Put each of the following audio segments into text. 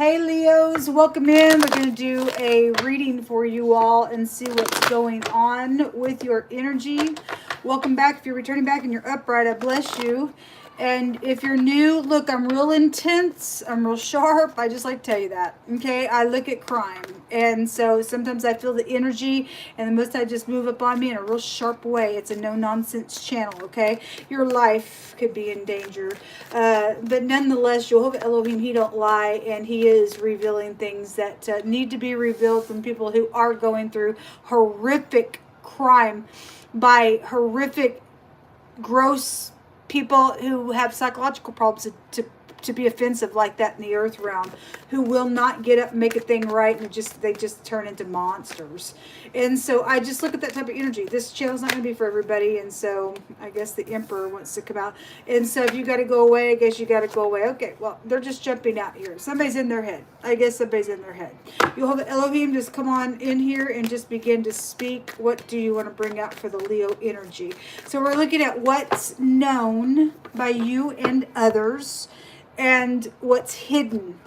Hey Leos, welcome in. We're going to do a reading for you all and see what's going on with your energy. Welcome back. If you're returning back and you're upright, I bless you. And if you're new, look, I'm real intense. I'm real sharp. I just like to tell you that. Okay, I look at crime. And so sometimes I feel the energy and the most I just move up on me in a real sharp way. It's a no-nonsense channel, okay? Your life could be in danger. But nonetheless, Jehovah Elohim, he don't lie, and he is revealing things that need to be revealed from people who are going through horrific crime by horrific, gross people who have psychological problems to be offensive like that in the earth realm, who will not get up and make a thing right, and they just turn into monsters. And so I just look at that type of energy. This channel's not going to be for everybody, and so I guess the Emperor wants to come out. And so if you got to go away, I guess you got to go away. Okay, well, they're just jumping out here. Somebody's in their head. I guess somebody's in their head. Jehovah Elohim, just come on in here and just begin to speak. What do you want to bring out for the Leo energy? So we're looking at what's known by you and others, and what's hidden.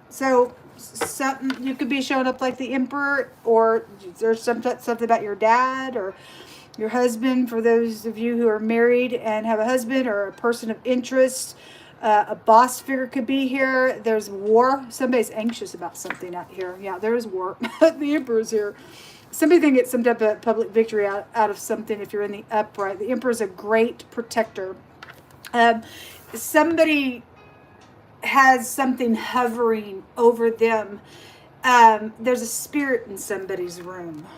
So something, you could be showing up like the Emperor, or there's something about your dad or your husband, for those of you who are married and have a husband, or a person of interest. A boss figure could be here. There's war. Somebody's anxious about something out here. Yeah, there is war. The Emperor's here. Somebody can get some type of public victory out of something if you're in the upright. The Emperor's a great protector. Somebody has something hovering over them. There's a spirit in somebody's room.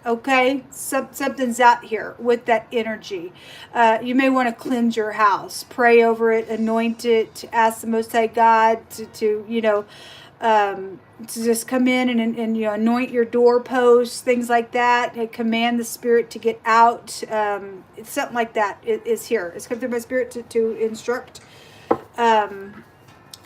Okay, something's out here with that energy. You may want to cleanse your house, pray over it, anoint it, ask the Most High God to just come in and anoint your doorposts, things like that. And command the spirit to get out. It's something like that. It is here. It's come through my spirit to instruct.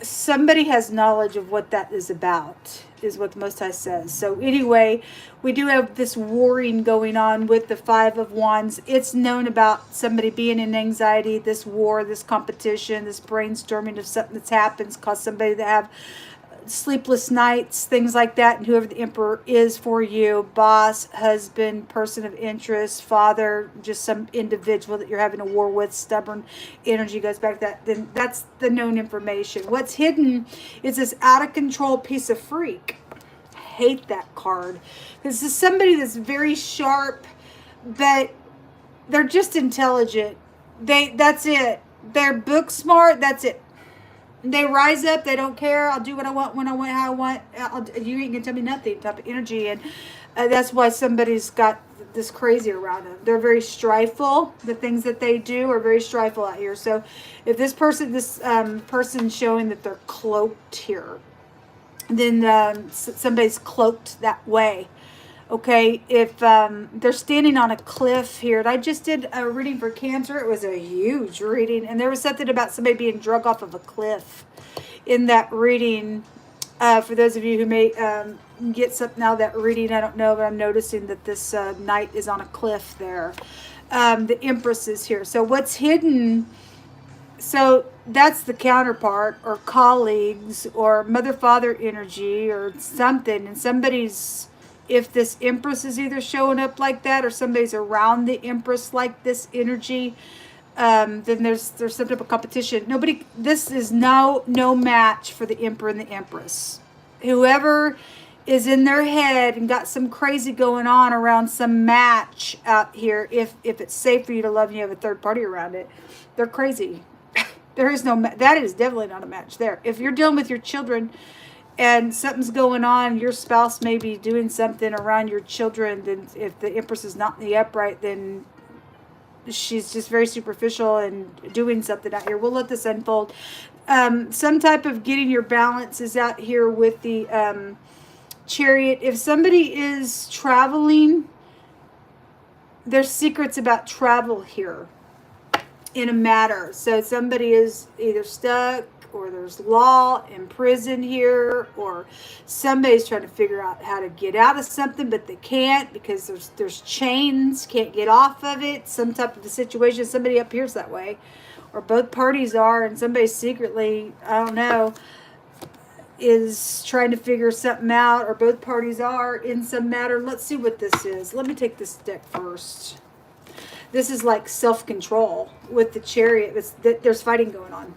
Somebody has knowledge of what that is about, is what the Most High says. So anyway, we do have this warring going on with the Five of Wands. It's known about somebody being in anxiety, this war, this competition, this brainstorming of something that's happened, cause somebody to have sleepless nights, things like that. And whoever the Emperor is for you, boss, husband, person of interest, father, just some individual that you're having a war with, stubborn energy goes back to that, then that's the known information. What's hidden is this out of control piece of freak. I hate that card. This is somebody that's very sharp, but they're just intelligent. That's it. They're book smart. That's it. They rise up. They don't care. I'll do what I want, when I want, how I want. You ain't gonna tell me nothing type of energy. And that's why somebody's got this crazy around them. They're very strifeful. The things that they do are very strifeful out here. So if this person's showing that they're cloaked here, then somebody's cloaked that way. Okay, if they're standing on a cliff here, and I just did a reading for Cancer. It was a huge reading, and there was something about somebody being drug off of a cliff in that reading. For those of you who may get something out of that reading, I don't know, but I'm noticing that this knight is on a cliff there. The Empress is here. So what's hidden? So that's the counterpart, or colleagues, or mother-father energy, or something, and somebody's... If this Empress is either showing up like that, or somebody's around the Empress like this energy, then there's some type of competition. This is no match for the Emperor and the Empress. Whoever is in their head and got some crazy going on around some match out here, if it's safe for you to love and you have a third party around it, they're crazy. There is no that is definitely not a match there. If you're dealing with your children and something's going on, your spouse may be doing something around your children, then if the Empress is not in the upright, then she's just very superficial and doing something out here. We'll let this unfold. Some type of getting your balance is out here with the Chariot. If somebody is traveling, there's secrets about travel here in a matter. So somebody is either stuck, or there's law in prison here, or somebody's trying to figure out how to get out of something, but they can't because there's chains, can't get off of it, some type of a situation. Somebody up here's that way, or both parties are, and somebody secretly, I don't know, is trying to figure something out, or both parties are in some matter. Let's see what this is. Let me take this deck first. This is like self-control with the Chariot. There's fighting going on.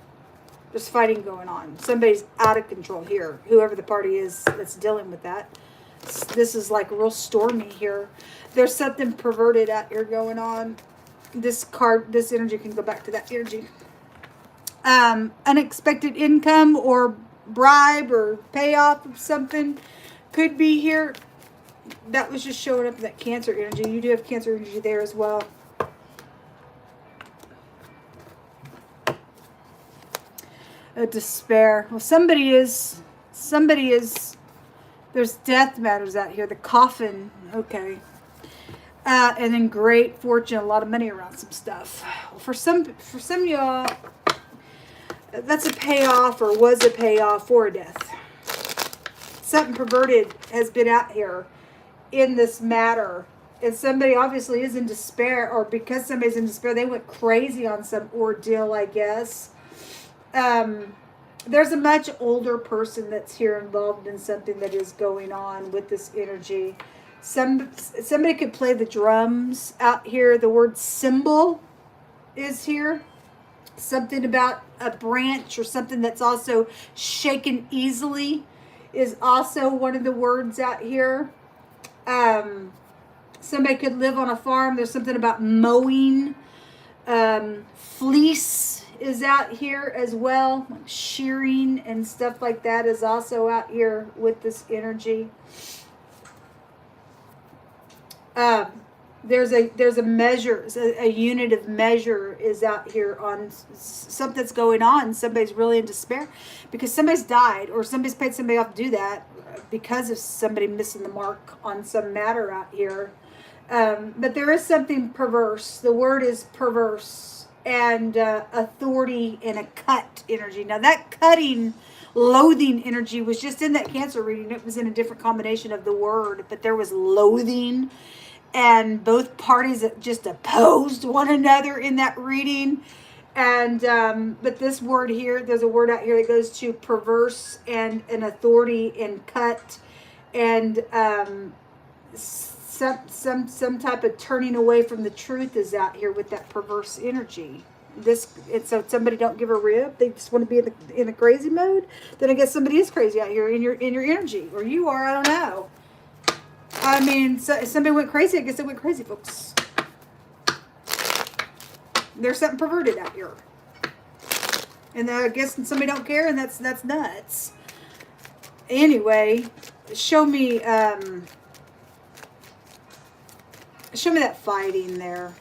There's fighting going on. Somebody's out of control here, whoever the party is that's dealing with that. This is like real stormy here. There's something perverted out here going on. This card, this energy can go back to that energy. Unexpected income or bribe or payoff of something could be here. That was just showing up in that Cancer energy. You do have Cancer energy there as well. A despair. Well, somebody is, there's death matters out here. The coffin, okay. And then great fortune, a lot of money around some stuff. For some of y'all, that's a payoff or was a payoff for a death. Something perverted has been out here in this matter. And somebody obviously is in despair, or because somebody's in despair, they went crazy on some ordeal, I guess. There's a much older person that's here involved in something that is going on with this energy. Somebody could play the drums out here. The word cymbal is here. Something about a branch or something that's also shaken easily is also one of the words out here. Somebody could live on a farm. There's something about mowing. Fleece is out here as well. Shearing and stuff like that is also out here with this energy. There's a measure, a unit of measure is out here on something that's going on. Somebody's really in despair because somebody's died, or somebody's paid somebody off to do that because of somebody missing the mark on some matter out here. But there is something perverse. The word is perverse, and authority and a cut energy. Now that cutting, loathing energy was just in that Cancer reading. It was in a different combination of the word, but there was loathing. And both parties just opposed one another in that reading. And but this word here, there's a word out here that goes to perverse and an authority and cut, and some type of turning away from the truth is out here with that perverse energy. So somebody don't give a rip. They just want to be in a crazy mode. Then I guess somebody is crazy out here in your energy, or you are. I don't know. I mean, so if somebody went crazy, I guess they went crazy, folks. There's something perverted out here. And I guess somebody don't care, and that's nuts. Anyway, show me that fighting there.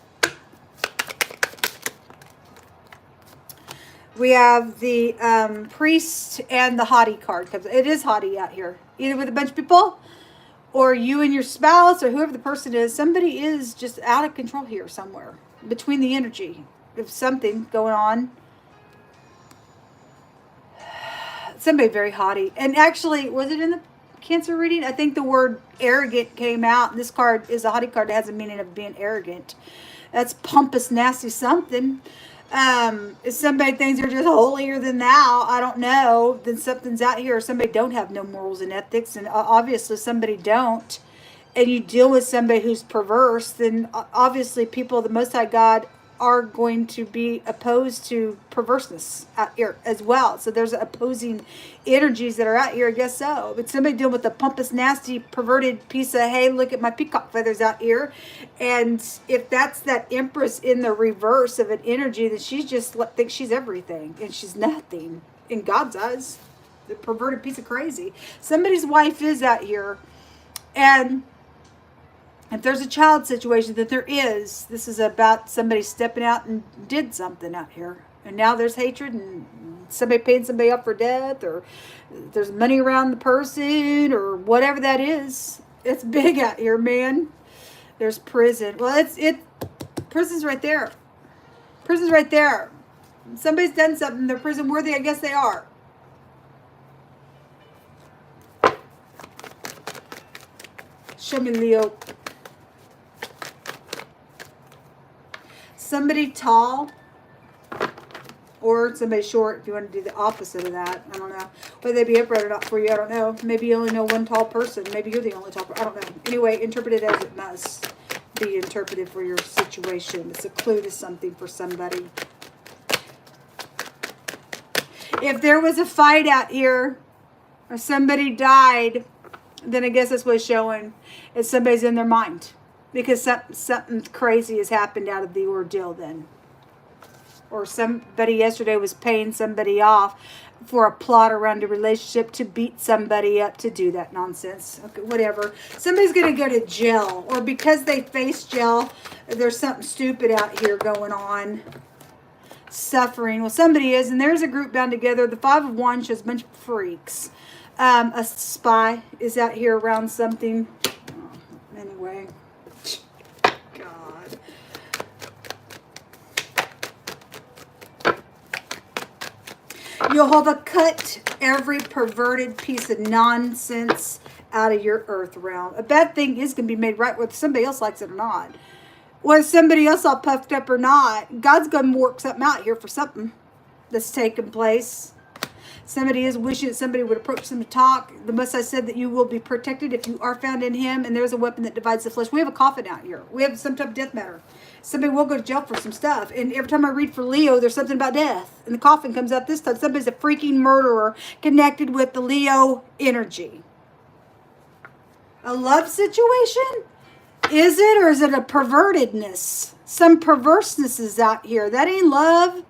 We have the priest and the haughty card. It is haughty out here. Either with a bunch of people, or you and your spouse, or whoever the person is. Somebody is just out of control here somewhere. Between the energy of something going on. Somebody very haughty. And actually, was it in the Cancer reading? I think the word arrogant came out. This card is a haughty card that has a meaning of being arrogant. That's pompous, nasty something. If somebody thinks they're just holier than thou, I don't know, then something's out here. Or somebody don't have no morals and ethics, and obviously somebody don't, and you deal with somebody who's perverse, then obviously people of the Most High God are going to be opposed to perverseness out here as well. So there's opposing energies that are out here, I guess so. But somebody dealing with a pompous, nasty, perverted piece of, hey, look at my peacock feathers out here. And if that's that Empress in the reverse of an energy, then she's just thinks she's everything. And she's nothing in God's eyes. The perverted piece of crazy. Somebody's wife is out here. And if there's a child situation, that there is, this is about somebody stepping out and did something out here. And now there's hatred and somebody paying somebody up for death, or there's money around the person, or whatever that is. It's big out here, man. There's prison. Well, prison's right there. Prison's right there. Somebody's done something. They're prison worthy. I guess they are. Show me, Leo. Somebody tall Or somebody's short if you want to do the opposite of that. I don't know. Whether they be upright or not for you, I don't know. Maybe you only know one tall person. Maybe you're the only tall person. I don't know. Anyway, interpret it as it must be interpreted for your situation. It's a clue to something for somebody. If there was a fight out here or somebody died, then I guess that's what's showing is somebody's in their mind. Because something crazy has happened out of the ordeal then. Or somebody yesterday was paying somebody off for a plot around a relationship to beat somebody up to do that nonsense. Okay, whatever. Somebody's going to go to jail. Or because they face jail, there's something stupid out here going on. Suffering. Well, somebody is. And there's a group bound together. The Five of Wands shows a bunch of freaks. A spy is out here around something. Oh, anyway. God. You'll hold a cut every perverted piece of nonsense out of your earth realm. A bad thing is going to be made right whether somebody else likes it or not. Whether somebody else all puffed up or not, God's going to work something out here for something that's taking place. Somebody is wishing that somebody would approach them to talk. The Most High said that you will be protected if you are found in Him, and there's a weapon that divides the flesh. We have a coffin out here. We have some type of death matter. Somebody will go to jail for some stuff. And every time I read for Leo, there's something about death. And the coffin comes out this time. Somebody's a freaking murderer connected with the Leo energy. A love situation? Is it, or is it a pervertedness? Some perverseness is out here. That ain't love.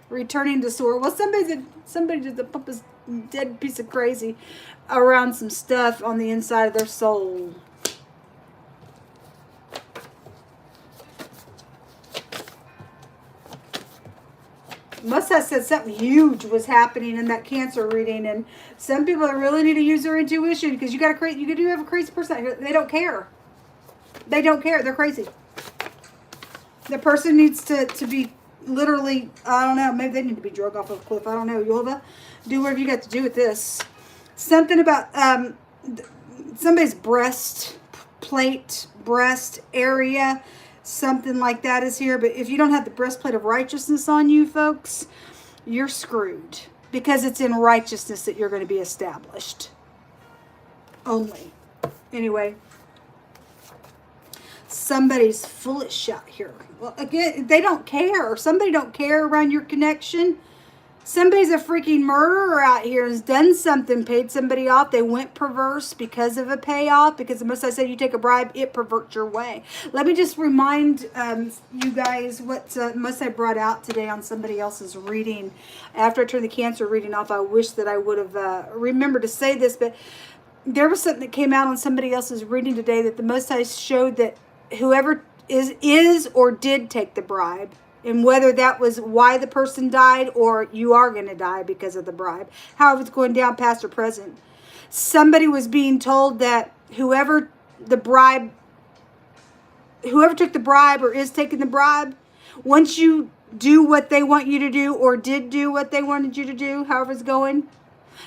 Returning to soar. Well, somebody just pump a dead piece of crazy around some stuff on the inside of their soul. Must have said something huge was happening in that Cancer reading, and some people really need to use their intuition because you do have a crazy person out here. They don't care. They don't care. They're crazy. The person needs to be literally, I don't know, maybe they need to be drug off of a cliff. I don't know. You'll do whatever you got to do with this. Something about somebody's breast area. Something like that is here. But if you don't have the breastplate of righteousness on you, folks, you're screwed. Because it's in righteousness that you're going to be established. Only. Anyway. Somebody's foolish out here. Well, again, they don't care. Somebody don't care around your connection. Somebody's a freaking murderer out here, has done something, paid somebody off. They went perverse because of a payoff. Because the Most I said, you take a bribe, it perverts your way. Let me just remind you guys what Most I brought out today on somebody else's reading. After I turned the Cancer reading off, I wish that I would have remembered to say this, but there was something that came out on somebody else's reading today that the Most High showed that whoever is or did take the bribe, and whether that was why the person died or you are going to die because of the bribe, however it's going down past or present, somebody was being told that whoever took the bribe or is taking the bribe, once you do what they want you to do or did do what they wanted you to do, however it's going,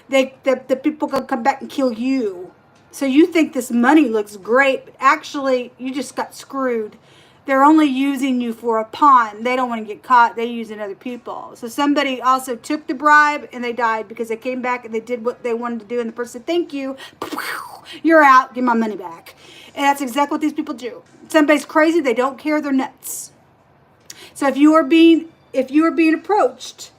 the people going to come back and kill you. So you think this money looks great, but actually you just got screwed. They're only using you for a pawn. They don't want to get caught. They're using other people. So somebody also took the bribe and they died because they came back and they did what they wanted to do. And the person said, thank you. You're out. Give my money back. And that's exactly what these people do. Somebody's crazy. They don't care. They're nuts. So if you are being approached,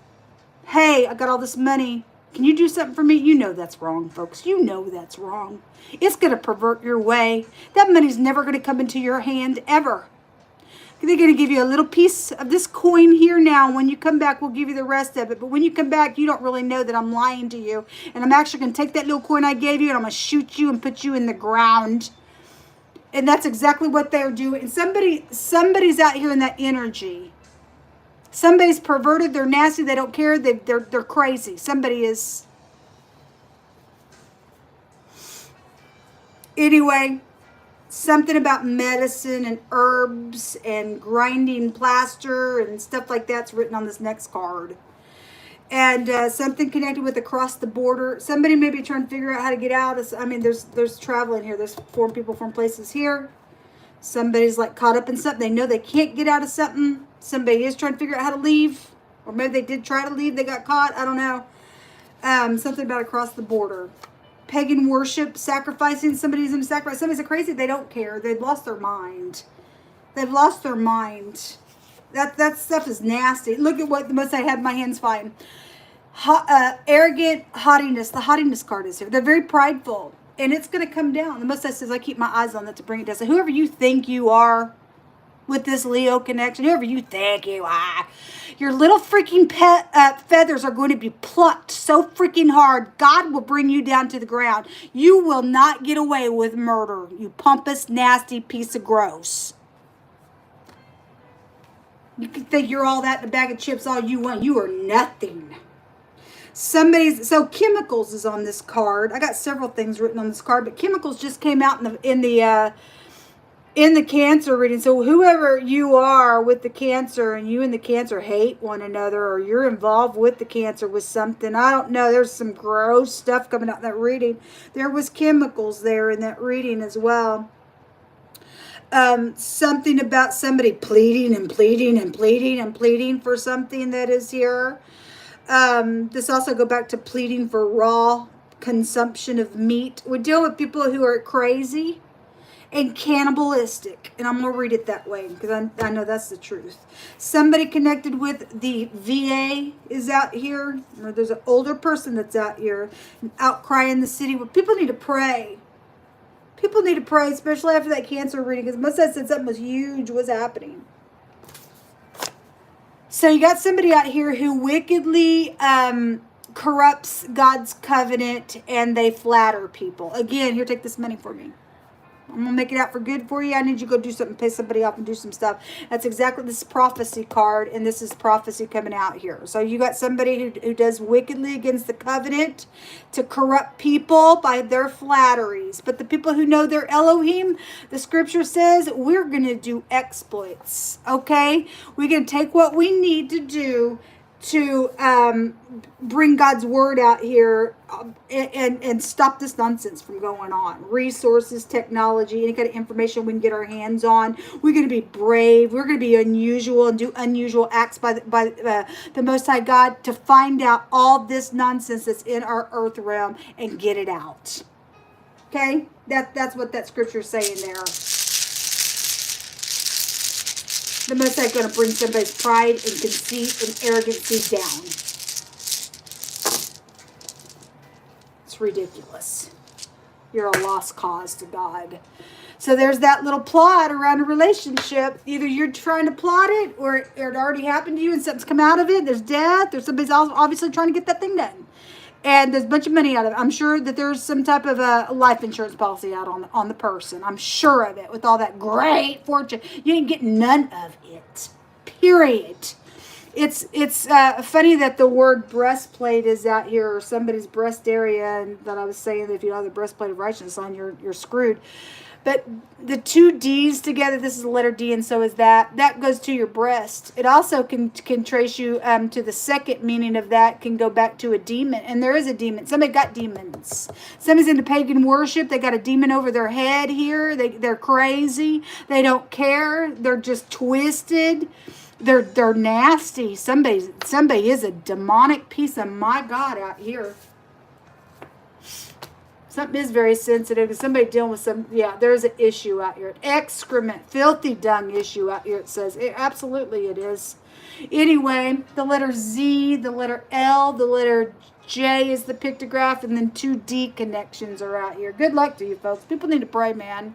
hey, I got all this money. Can you do something for me? You know that's wrong, folks. You know that's wrong. It's going to pervert your way. That money's never going to come into your hand ever. They're going to give you a little piece of this coin here now. When you come back, we'll give you the rest of it. But when you come back, you don't really know that I'm lying to you. And I'm actually going to take that little coin I gave you and I'm going to shoot you and put you in the ground. And that's exactly what they're doing. And somebody's out here in that energy. Somebody's perverted. They're nasty. They don't care. They're crazy. Somebody is. Anyway. Something about medicine and herbs and grinding plaster and stuff like that's written on this next card. And something connected with across the border. Somebody may be trying to figure out how to get out. I mean, there's travel in here. There's people from places here. Somebody's like caught up in something. They know they can't get out of something. Somebody is trying to figure out how to leave. Or maybe they did try to leave. They got caught. I don't know. Something about across the border. Pagan worship, sacrificing. Somebody's in sacrifice. Somebody's crazy. They don't care. They've lost their mind. They've lost their mind. That stuff is nasty. Look at what the Most High had in my hands fine. Arrogant haughtiness. The haughtiness card is here. They're very prideful. And it's going to come down. The Most High says, I keep my eyes on that to bring it down. So whoever you think you are with this Leo connection, whoever you think you are, your little freaking feathers are going to be plucked so freaking hard. God will bring you down to the ground. You will not get away with murder, you pompous, nasty piece of gross. You can think you're all that in a bag of chips all you want. You are nothing. So chemicals is on this card. I got several things written on this card, but chemicals just came out in the Cancer reading. So whoever you are with the Cancer, and you and the Cancer hate one another, or you're involved with the Cancer with something, I don't know. There's some gross stuff coming out in that reading. There was chemicals there in that reading as well. Something about somebody pleading and pleading and pleading and pleading for something that is here. This also go back to pleading for raw consumption of meat. We're dealing with people who are crazy and cannibalistic. And I'm going to read it that way because I know that's the truth. Somebody connected with the VA is out here. Or there's an older person that's out here. An outcry in the city where people need to pray. People need to pray, especially after that Cancer reading, because most of that said something was huge was happening. So you got somebody out here who wickedly corrupts God's covenant, and they flatter people. Again, here, take this money for me. I'm going to make it out for good for you. I need you to go do something, pay somebody off and do some stuff. That's exactly this prophecy card, and this is prophecy coming out here. So you got somebody who does wickedly against the covenant to corrupt people by their flatteries. But the people who know their Elohim, the scripture says, we're going to do exploits, okay? We're going to take what we need to do to bring God's word out here and stop this nonsense from going on. Resources, technology, any kind of information we can get our hands on. We're going to be brave. We're going to be unusual and do unusual acts by the Most High God to find out all this nonsense that's in our earth realm and get it out. Okay? That's what that scripture is saying there. The Most High is going to bring somebody's pride and conceit and arrogancy down. It's ridiculous. You're a lost cause to God. So there's that little plot around a relationship. Either you're trying to plot it, or it already happened to you and something's come out of it. There's death. There's somebody's obviously trying to get that thing done. And there's a bunch of money out of it. I'm sure that there's some type of a life insurance policy out on the person. I'm sure of it with all that great fortune. You didn't get none of it. Period. It's funny that the word breastplate is out here, or somebody's breast area, and that I was saying that if you don't have the breastplate of righteousness on, you're screwed. But the two D's together, this is the letter D, and so is that. That goes to your breast. It also can trace you to the second meaning of that, can go back to a demon. And there is a demon. Somebody got demons. Somebody's into pagan worship. They got a demon over their head here. They're crazy. They don't care. They're just twisted. They're nasty. Somebody is a demonic piece of my God out here. Something is very sensitive. Somebody dealing with there's an issue out here. Excrement, filthy dung issue out here, it says. Absolutely it is. Anyway, the letter Z, the letter L, the letter J is the pictograph, and then two D connections are out here. Good luck to you folks. People need to pray, man.